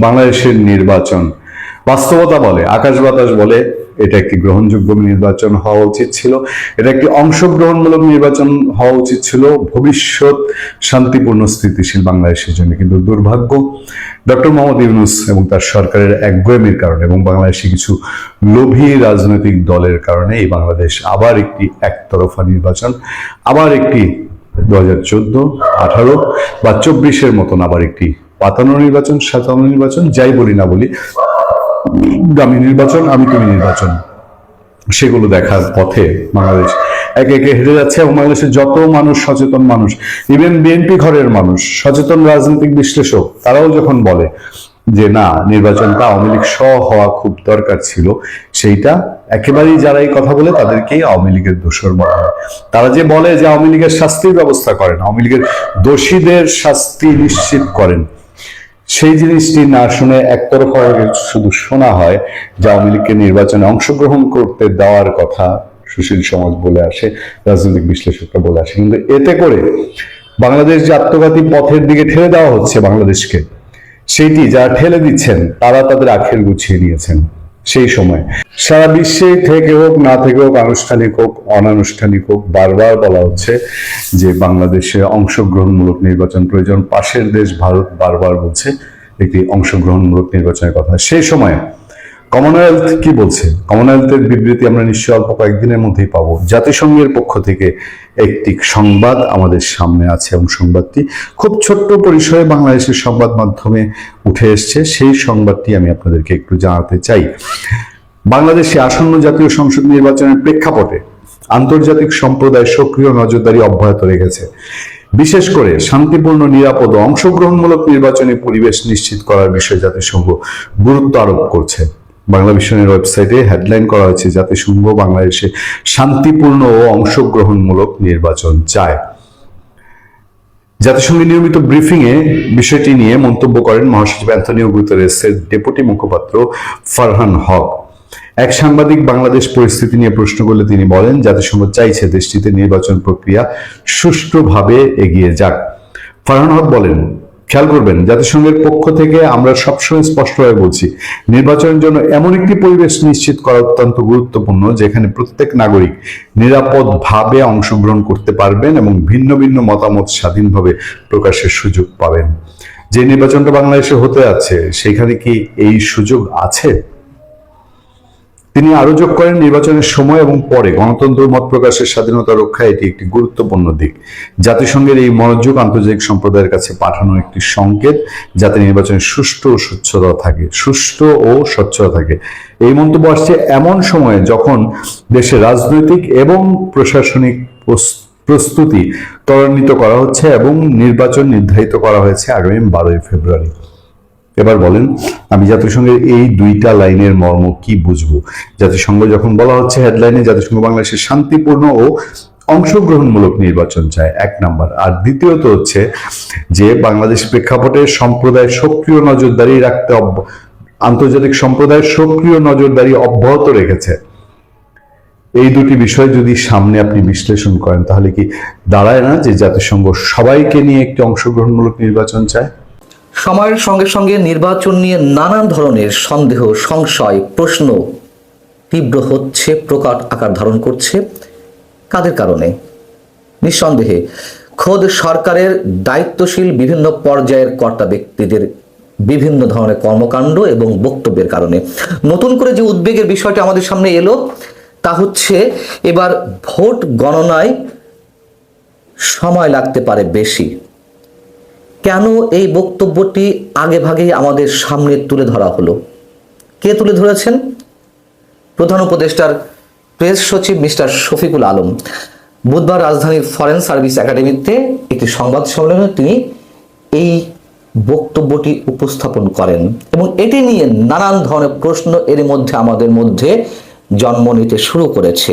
বাংলাদেশের নির্বাচন বাস্তবতা বলে, আকাশ বাতাস বলে এটা একটি গ্রহণযোগ্য নির্বাচন হওয়া উচিত ছিল, এটা একটি অংশগ্রহণমূলক নির্বাচন হওয়া উচিত ছিল ভবিষ্যৎ শান্তিপূর্ণ স্থিতিশীল বাংলাদেশের জন্য। কিন্তু দুর্ভাগ্য, ডক্টর মোহাম্মদ ইউনূস এবং তার সরকারের একগুঁয়েমির কারণে এবং বাংলাদেশে কিছু লোভী রাজনৈতিক দলের কারণে এই বাংলাদেশ আবার একটি একতরফা নির্বাচন, আবার একটি 2014, 18 বা 24-এর মতন আবার একটি পাতানো নির্বাচন, সাজানো নির্বাচন, যাই বলি না বলি, দামি নির্বাচন, আমি তুমি নির্বাচন, সেগুলো দেখার পথে বাংলাদেশ একে একে হেরে যাচ্ছে। এবং বাংলাদেশের যত মানুষ, সচেতন মানুষ, ইভেন বিএনপি ঘরের মানুষ, সচেতন রাজনৈতিক বিশ্লেষক, তারাও যখন বলে যে না, নির্বাচনটা আওয়ামী লীগ সহ হওয়া খুব দরকার ছিল, সেইটা একেবারেই যারা এই কথা বলে তাদেরকেই আওয়ামী লীগের দোষর বলা হয়। তারা যে বলে যে আওয়ামী লীগের শাস্তির ব্যবস্থা করেন, আওয়ামী লীগের দোষীদের শাস্তি নিশ্চিত করেন, সেই জিনিসটি না শুনে একতরফা শুধু শোনা হয় যে আওয়ামী লীগকে নির্বাচনে অংশগ্রহণ করতে দেওয়ার কথা সুশীল সমাজ বলে আসে, রাজনৈতিক বিশ্লেষকরা বলে আসে। কিন্তু এতে করে বাংলাদেশ যে আত্মঘাতী পথের দিকে ঠেলে দেওয়া হচ্ছে বাংলাদেশকে, সেইটি যারা ঠেলে দিচ্ছেন তারা তাদের আখের গুছিয়ে নিয়েছেন। সেই সময় সারা বিশ্বে থেকে হোক না থেকে হোক, আনুষ্ঠানিক হোক অনানুষ্ঠানিক হোক, বারবার বলা হচ্ছে যে বাংলাদেশে অংশগ্রহণমূলক নির্বাচন প্রয়োজন। পাশের দেশ ভারত বারবার বলছে একটি অংশগ্রহণমূলক নির্বাচনের কথা। সেই সময় কমনওয়েলথ কি বলছে? কমনওয়েলথের বিবৃতি আমরা নিশ্চয়ই অল্প কয়েকদিনের মধ্যেই পাবো। জাতিসংঘের পক্ষ থেকে একটি সংবাদ আমাদের সামনে আছে এবং সংবাদটি খুব ছোট্ট পরিসরে বাংলাদেশের সংবাদ মাধ্যমে উঠে এসছে। সেই সংবাদটি আমি আপনাদেরকে একটু জানাতে চাই। বাংলাদেশে আসন্ন জাতীয় সংসদ নির্বাচনের প্রেক্ষাপটে আন্তর্জাতিক সম্প্রদায় সক্রিয় নজরদারি অব্যাহত রেখেছে। বিশেষ করে শান্তিপূর্ণ, নিরাপদ ও অংশগ্রহণমূলক নির্বাচনী পরিবেশ নিশ্চিত করার বিষয়ে জাতিসংঘ গুরুত্ব আরোপ করছে। বাংলা মিশনের ওয়েবসাইটে হেডলাইন করা হয়েছে, জাতিসংঘ বাংলাদেশে শান্তিপূর্ণ ও অংশগ্রহণমূলক নির্বাচন চায়। জাতিসংঘের নিয়মিত ব্রিফিং এ বিষয়টি নিয়ে মন্তব্য করেন মহাসচিব অ্যান্টনিও গুতেরেসের ডেপুটি মুখপাত্র ফারহান হক। এক সাংবাদিক বাংলাদেশ পরিস্থিতি নিয়ে প্রশ্ন করলে তিনি বলেন, জাতিসংঘ চাইছে দেশটিতে নির্বাচন প্রক্রিয়া সুষ্ঠুভাবে এগিয়ে যাক। ফারহান হক বলেন, খেয়াল করবেন, জাতিসংঘের পক্ষ থেকে আমরা সবসময় স্পষ্টভাবে বলছি, নির্বাচনের জন্য এমন একটি পরিবেশ নিশ্চিত করা অত্যন্ত গুরুত্বপূর্ণ যেখানে প্রত্যেক নাগরিক নিরাপদভাবে অংশগ্রহণ করতে পারবেন এবং ভিন্ন ভিন্ন মতামত স্বাধীনভাবে প্রকাশের সুযোগ পাবেন। যে নির্বাচনটা বাংলাদেশে হতে যাচ্ছে সেখানে কি এই সুযোগ আছে? তিনি আরো যোগ করেন, নির্বাচনের সময় এবং পরে গণতন্ত্র মত প্রকাশের স্বাধীনতা রক্ষা এটি একটি গুরুত্বপূর্ণ দিক। জাতিসংঘের এই মনোযোগ আন্তর্জাতিক সম্প্রদায়ের কাছে পাঠানোর একটি সংকেত, যাতে নির্বাচনের সুষ্ঠু ও স্বচ্ছতা থাকে। এই মন্তব্য আসছে এমন সময়ে যখন দেশে রাজনৈতিক এবং প্রশাসনিক প্রস্তুতি ত্বরান্বিত করা হচ্ছে এবং নির্বাচন নির্ধারিত করা হয়েছে আগামী 12 ফেব্রুয়ারি। এবার বলেন, আমি জাতিসংঘের এই দুইটা লাইনের মর্ম কি বুঝবো? জাতিসংঘ যখন বলা হচ্ছে হেডলাইনে, জাতিসংঘ বাংলাদেশের শান্তিপূর্ণ ও অংশগ্রহণমূলক নির্বাচন চায়, 1 নাম্বার। আর দ্বিতীয়ত হচ্ছে যে বাংলাদেশ প্রেক্ষাপটে সম্প্রদায় সক্রিয় নজরদারি রাখতে, আন্তর্জাতিক সম্প্রদায় সক্রিয় নজরদারি অব্যাহত রেখেছে। এই দুটি বিষয় যদি সামনে আপনি বিশ্লেষণ করেন, তাহলে কি দাঁড়ায় না যে জাতিসংঘ সবাইকে নিয়ে একটি অংশগ্রহণমূলক নির্বাচন চায়? সময়ের সঙ্গে সঙ্গে নির্বাচন নিয়ে নানান ধরনের সন্দেহ, সংশয়, প্রশ্ন তীব্র হচ্ছে, প্রকট আকার ধারণ করছে। কাদের কারণে? নিঃসন্দেহে খোদ সরকারের দায়িত্বশীল বিভিন্ন পর্যায়ের কর্তা ব্যক্তিদের বিভিন্ন ধরনের কর্মকাণ্ড এবং বক্তব্যের কারণে। নতুন করে যে উদ্বেগের বিষয়টা আমাদের সামনে এলো তা হচ্ছে, এবার ভোট গণনায় সময় লাগতে পারে বেশি। কেন এই বক্তব্যটি আগে ভাগেই আমাদের সামনে তুলে ধরা হলো? কে তুলে ধরেছেন? প্রধান উপদেষ্টার প্রেস সচিব মিস্টার শফিকুল আলম বুধবার রাজধানীর ফরেন সার্ভিস একাডেমিতে একটি সংবাদ সম্মেলনে তিনি এই বক্তব্যটি উপস্থাপন করেন এবং এটি নিয়ে নানান ধরনের প্রশ্ন এর মধ্যে আমাদের মধ্যে জন্ম নিতে শুরু করেছে।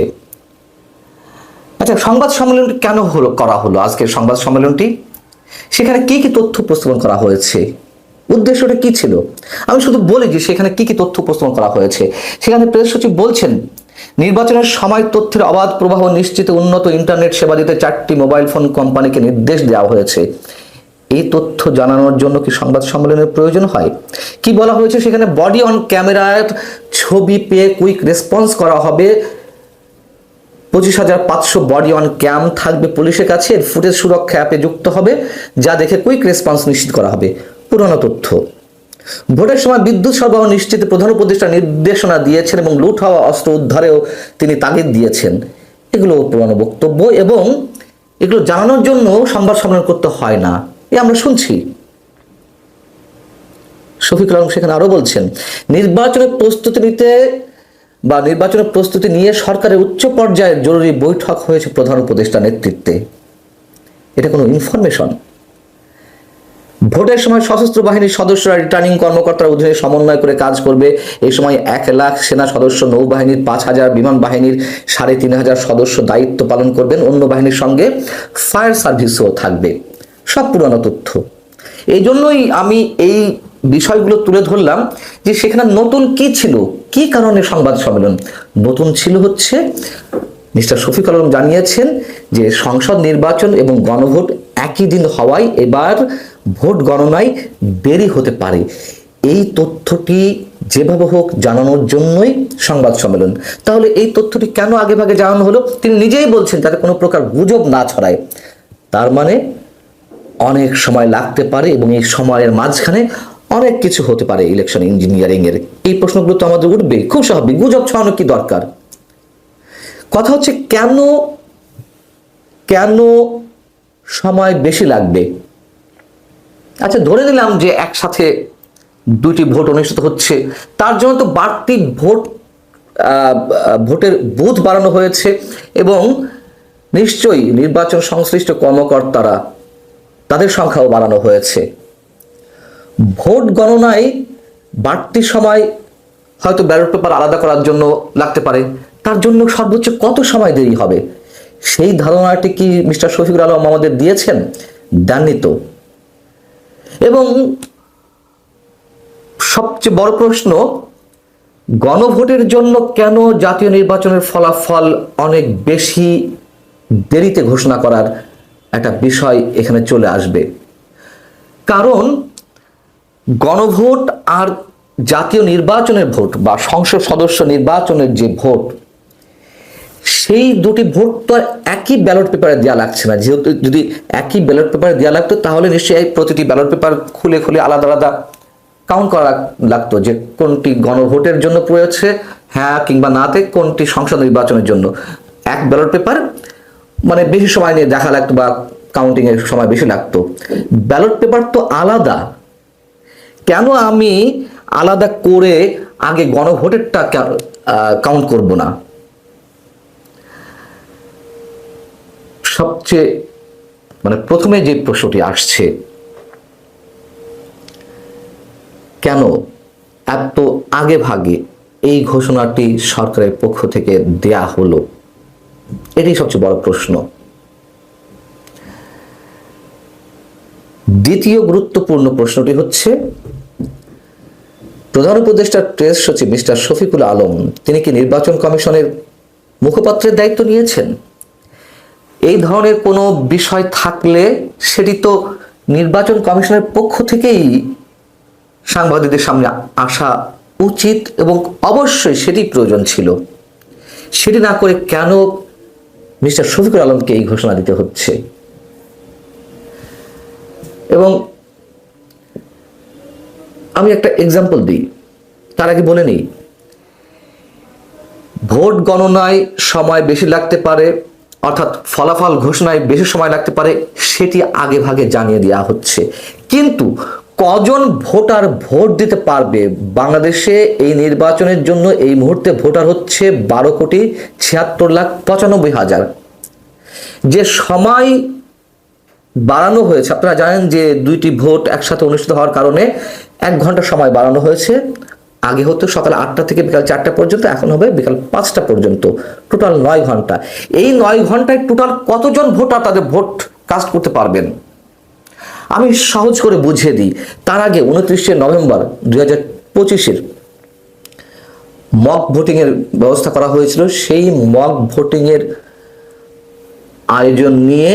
আচ্ছা, সংবাদ সম্মেলনটি কেন করা হলো? আজকের সংবাদ সম্মেলনটি, সেখানে কি কি তথ্য উপস্থাপন করা হয়েছে, উদ্দেশ্যটা কি ছিল? আমি শুধু বলি যে সেখানে কি কি তথ্য উপস্থাপন করা হয়েছে। সেখানে প্রেস সচিব বলছেন, নির্বাচনের সময় তথ্যের অবাধ প্রবাহ নিশ্চিতে উন্নত ইন্টারনেট সেবা দিতে 4টি মোবাইল ফোন কোম্পানিকে নির্দেশ দেওয়া হয়েছে। এই তথ্য জানানোর জন্য কি সংবাদ সম্মেলনের প্রয়োজন হয়? কি বলা হয়েছে সেখানে? বডি অন ক্যামেরার ছবি পেয়ে কুইক রেসপন্স করা হবে। 25,500 বডি অন ক্যাম থাকবে পুলিশের কাছে। এর ফুটেজ সুরক্ষা অ্যাপে যুক্ত হবে, যা দেখে কুইক রেসপন্স নিশ্চিত করা হবে। পুরনো তথ্য। ভোটের সময় বিদ্যুৎ সরবরাহ নিশ্চিতে প্রধান উপদেষ্টা নির্দেশনা দিয়েছেন এবং লুট হওয়া অস্ত্র উদ্ধারেও তিনি তাগিদ দিয়েছেন। এগুলো পুরনো বক্তব্য এবং এগুলো জানানোর জন্য সংবাদ সম্মেলন করতে হয় না, এ আমরা শুনছি। শফিকুল আলম সেখানে আরো বলছেন, নির্বাচনের প্রস্তুতি নিয়ে সরকারের উচ্চ পর্যায়ের জরুরি বৈঠক হয়েছে প্রধান উপদেষ্টার নেতৃত্বে। এটা কোনো ইনফরমেশন? ভোটের সময় সশস্ত্র বাহিনীর সদস্যরা রিটার্নিং কর্মকর্তার অধীনে সমন্বয় করে কাজ করবে। এই সময় 1 লাখ সেনা সদস্য, নৌবাহিনীর 5,000, বিমান বাহিনীর 3,500 সদস্য দায়িত্ব পালন করবেন। অন্য বাহিনীর সঙ্গে ফায়ার সার্ভিসও থাকবে। সব পুরনো তথ্য। এই জন্যই আমি এই বিষয়গুলো তুলে ধরলাম যে সেখানে নতুন কি ছিল, কি কারণে সংবাদ সম্মেলন। নতুন ছিল হচ্ছে মিস্টার শফিকুল আলম জানিয়েছেন যে সংসদ নির্বাচন এবং গণভোট একই দিন হওয়ায় এবার ভোট গণনায় দেরি হতে পারে। এই তথ্যটি যেভাবে হোক জানানোর জন্যই সংবাদ সম্মেলন। তাহলে এই তথ্যটি কেন আগে ভাগে জানানো হলো? তিনি নিজেই বলছেন যাতে কোনো প্রকার গুজব না ছড়ায়। তার মানে অনেক সময় লাগতে পারে এবং এই সময়ের মাঝখানে অনেক কিছু হতে পারে ইলেকশন ইঞ্জিনিয়ারিং এর। এই প্রশ্নগুলো তো আমাদের উঠবে, খুব স্বাভাবিক। গুজব ছড়ানো কি দরকার? কথা হচ্ছে কেন সময় বেশি লাগবে? আচ্ছা, ধরে নিলাম যে একসাথে 2টি ভোট অনুষ্ঠিত হচ্ছে, তার জন্য তো বাড়তি ভোটের বুথ বাড়ানো হয়েছে এবং নিশ্চয়ই নির্বাচন সংশ্লিষ্ট কর্মকর্তারা তাদের সংখ্যাও বাড়ানো হয়েছে। ভোট গণনায় বাড়তি সময় হয়তো ব্যালট পেপার আলাদা করার জন্য লাগতে পারে। তার জন্য সর্বোচ্চ কত সময় দেরি হবে? সেই ধারণাটি কি মিস্টার শফিকুল আলম আমাদের দিয়েছেন? দেননি তো। এবং সবচেয়ে বড় প্রশ্ন, গণভোটের জন্য কেন জাতীয় নির্বাচনের ফলাফল অনেক বেশি দেরিতে ঘোষণা করার একটা বিষয় এখানে চলে আসবে। কারণ গণভোট আর জাতীয় নির্বাচনের ভোট বা সংসদ সদস্য নির্বাচনের যে ভোট, সেই দুটি ভোট তো একই ব্যালট পেপারে দেওয়া লাগছে না। যেহেতু যদি একই ব্যালট পেপারে দেওয়া লাগতো তাহলে নিশ্চয়ই প্রতিটি ব্যালট পেপার খুলে আলাদা আলাদা কাউন্ট করা লাগতো যে কোনটি গণভোটের জন্য প্রয়োজন, হ্যাঁ কিংবা নাতে, কোনটি সংসদ নির্বাচনের জন্য। এক ব্যালট পেপার মানে বেশি সময় নিয়ে দেখা লাগতো বা কাউন্টিং এর সময় বেশি লাগতো। ব্যালট পেপার তো আলাদা। কেন আমি আলাদা করে আগে গণভোটেরটা কাউন্ট করব না? সবচেয়ে প্রথমে যে প্রশ্নটি আসছে, কেন এত আগে ভাগে এই ঘোষণাটি সরকারের পক্ষ থেকে দেয়া হলো? এটাই সবচেয়ে বড় প্রশ্ন। দ্বিতীয় গুরুত্বপূর্ণ প্রশ্নটি হচ্ছে, প্রধান উপদেষ্টার প্রেস সচিব মিস্টার শফিকুল আলম তিনি কি নির্বাচন কমিশনের মুখপাত্রের দায়িত্ব নিয়েছেন? এই ধরনের কোনো বিষয় থাকলে সেটি তো নির্বাচন কমিশনের পক্ষ থেকেই সাংবাদিকদের সামনে আসা উচিত এবং অবশ্যই সেটি প্রয়োজন ছিল। সেটি না করে কেন মিস্টার শফিকুল আলমকে এই ঘোষণা দিতে হচ্ছে? এবং আমি একটা এক্সাম্পল দিই, তার আগে বলে নিই, ভোট গণনায় সময় বেশি লাগতে পারে, অর্থাৎ ফলাফল ঘোষণায় বেশি সময় লাগতে পারে, সেটি আগে ভাগে জানিয়ে দেওয়া হচ্ছে। কিন্তু কজন ভোটার ভোট দিতে পারবে? বাংলাদেশে এই নির্বাচনের জন্য এই মুহূর্তে ভোটার হচ্ছে 12,76,95,000। যে সময় বাড়ানো হয়েছে, আপনারা জানেন যে 2টি ভোট একসাথে অনুষ্ঠিত হওয়ার কারণে 1 ঘন্টা সময় বাড়ানো হয়েছে। আগে হতো সকাল 8টা থেকে বিকাল 4টা পর্যন্ত, এখন হবে বিকাল 5টা পর্যন্ত, টোটাল 9 ঘন্টা। এই 9 ঘন্টায় টোটাল কতজন ভোটার তাদের ভোট কাস্ট করতে পারবেন? আমি সহজ করে বুঝিয়ে দিই। তার আগে 29শে নভেম্বর 2025-এর মক ভোটিং এর ব্যবস্থা করা হয়েছিল। সেই মক ভোটিং এর আয়োজন নিয়ে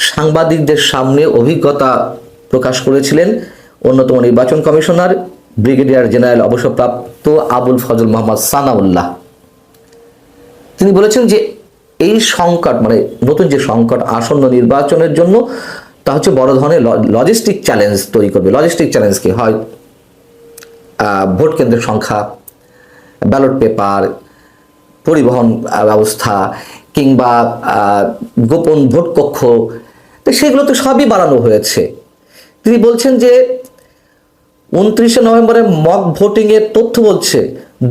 সাংবাদিকদের সামনে অভিজ্ঞতা প্রকাশ করেছিলেন অন্যতম নির্বাচন কমিশনার ব্রিগেডিয়ার জেনারেল অবসরপ্রাপ্ত আবুল ফজল মোহাম্মদ সানাউল্লাহ। তিনি বলেছেন যে এই সংকট, মানে নতুন যে সংকট আসন্ন নির্বাচনের জন্য, তা হচ্ছে বড় ধরনের লজিস্টিক চ্যালেঞ্জ তৈরি করবে। লজিস্টিক চ্যালেঞ্জ কি হয়? ভোট কেন্দ্রের সংখ্যা, ব্যালট পেপার, পরিবহন ব্যবস্থা, কিংবা গোপন ভোট কক্ষ, তো সেগুলো তো সবই বাড়ানো হয়েছে। তিনি বলছেন যে 29শে নভেম্বরে মক ভোটিংয়ের তথ্য বলছে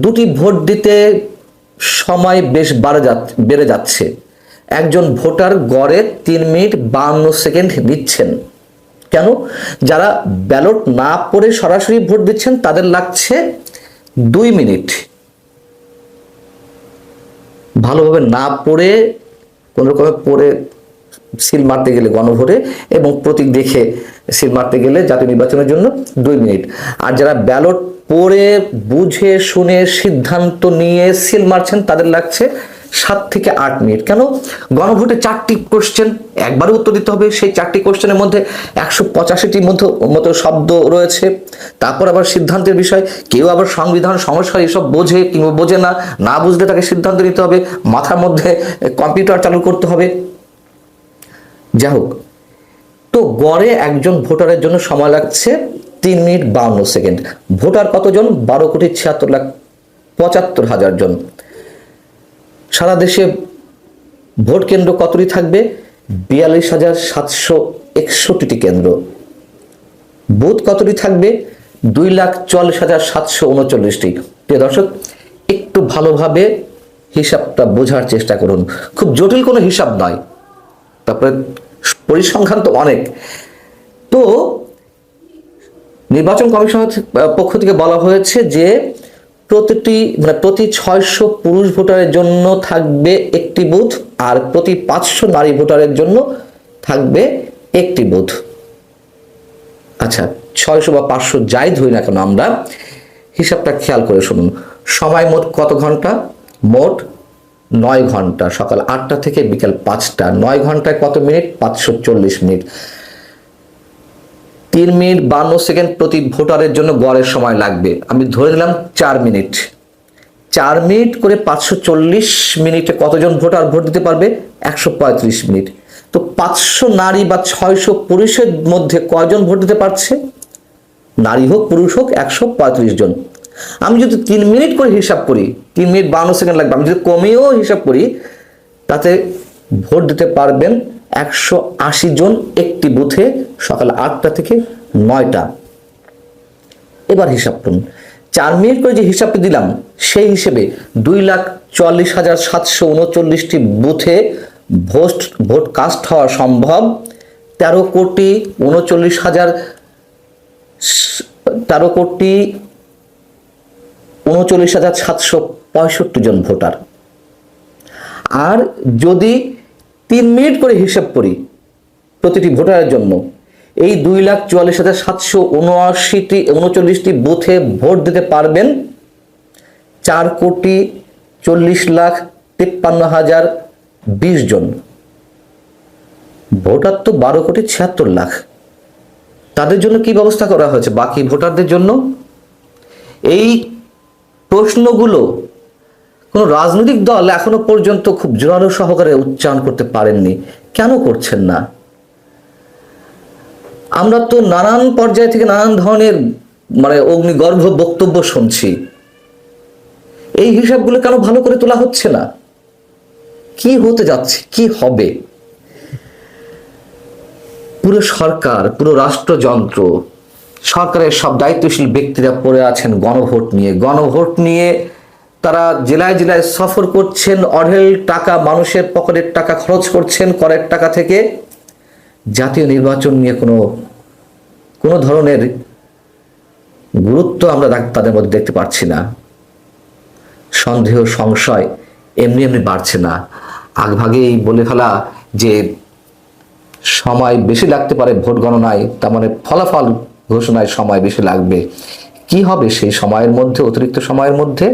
2টি ভোট দিতে সময় বেশ বেড়ে যাচ্ছে। একজন ভোটার গড়ে 3 মিনিট 52 সেকেন্ড দিচ্ছেন। কেন? যারা ব্যালট না পড়ে সরাসরি ভোট দিচ্ছেন তাদের লাগছে 2 মিনিট। ভালোভাবে না পড়ে কোনো রকমে পড়ে সিল মারতে গেলে গণভোটে এবং প্রতীক দেখে সিল মারতে গেলে জাতীয় নির্বাচনের জন্য 2 মিনিট। আর যারা ব্যালট পড়ে বুঝে শুনে সিদ্ধান্ত নিয়ে সিল মারছেন তাদের লাগছে 7 থেকে 8 মিনিট। কেন? গণভোটে 4টি কোশ্চেন, একবারে উত্তর দিতে হবে। সেই 4টি কোশ্চেনের মধ্যে 185টির মতো শব্দ রয়েছে। তারপর আবার সিদ্ধান্তের বিষয়, কেউ আবার সংবিধান সংস্কার এসব বোঝে কিংবা বোঝে না, না বুঝলে তাকে সিদ্ধান্ত নিতে হবে, মাথার মধ্যে কম্পিউটার চালু করতে হবে। যাই হোক, তো গড়ে একজন ভোটারের জন্য সময় লাগছে 3 মিনিট 52 সেকেন্ড। ভোটার কতজন? 12,76,75,000 জন। সারা দেশে ভোট কেন্দ্র কতটি থাকবে? 42,761টি কেন্দ্র। বুথ কতটি থাকবে? 2,44,739টি। প্রিয় দর্শক, একটু ভালোভাবে হিসাবটা বোঝার চেষ্টা করুন। খুব জটিল কোনো হিসাব নয়, তারপরে পরিসংখ্যান তো অনেক। তো নির্বাচন কমিশনের পক্ষ থেকে বলা হয়েছে যে প্রতি 600 পুরুষ ভোটারের জন্য থাকবে একটি বুথ, আর প্রতি 500 নারী ভোটারের জন্য থাকবে একটি বুথ। আচ্ছা, 600 বা 500 যাই ধরি না কেন, আমরা হিসাবটা খেয়াল করে শুনুন। সময় মোট কত ঘন্টা? মোট 9 ঘন্টা, সকাল 8টা থেকে বিকাল 5টা। 9 ঘন্টায় কত মিনিট? 540 মিনিট। 3 মিনিট 52 সেকেন্ড প্রতি ভোটারের জন্য গড়ের সময় লাগবে। আমি ধরে নিলাম 4 মিনিট। 4 মিনিট করে 540 মিনিটে কতজন ভোটার ভোট দিতে পারবে? 135 মিনিট। তো 500 নারী বা 600 পুরুষের মধ্যে কয়জন ভোট দিতে পারছে? নারী হোক পুরুষ হোক 135 জন। আমি যদি 3 মিনিট করে হিসাব করি, 3 মিনিট 52 সেকেন্ড লাগবে, আমি যদি কমিয়েও হিসাব করি, তাতে ভোট দিতে পারবেন 180 জন একটি বুথে, সকাল 8টা থেকে 9টা। এবার হিসাব করুন, 4 মিনিট করে যে হিসাবটি দিলাম সেই হিসেবে 2,44,739টি বুথে ভোট কাস্ট হওয়া সম্ভব 13,39,765 জন ভোটার। আর যদি 3 মিনিট করে হিসাব করি প্রতিটি ভোটারের জন্য, এই 2,44,739টি বুথে ভোট দিতে পারবেন 4,40,53,020 জন। ভোটার তো 12,76,00,000। তাদের জন্য কি ব্যবস্থা করা হয়েছে বাকি ভোটারদের জন্য? এই প্রশ্নগুলো কোন রাজনৈতিক দল এখনো পর্যন্ত খুব জোরালো সহকারে উচ্চারণ করতে পারেননি। কেন করছেন না? আমরা তো নানান পর্যায় থেকে নানান ধরনের অগ্নিগর্ভ বক্তব্য শুনছি। এই হিসাবগুলো কেন ভালো করে তোলা হচ্ছে না? কি হতে যাচ্ছে, কি হবে? পুরো সরকার, পুরো রাষ্ট্রযন্ত্র, সরকারের সব দায়িত্বশীল ব্যক্তিরা পড়ে আছেন গণভোট নিয়ে তারা জেলায় জেলায় সফর করছেন, অঢেল টাকা মানুষের পকেটের টাকা খরচ করছেন করের টাকা থেকে। জাতীয় নির্বাচন নিয়ে কোনো ধরনের গুরুত্ব আমরা তাদের মধ্যে দেখতে পাচ্ছি না। সন্দেহ সংশয় এমনি বাড়ছে না। আগভাগেই বলে ফেলা যে সময় বেশি লাগতে পারে ভোট গণনায়, তার মানে ফলাফল ঘোষণায় সময় বেশি লাগবে। কি হবে সেই সময়ের মধ্যে, অতিরিক্ত সময়ের মধ্যে?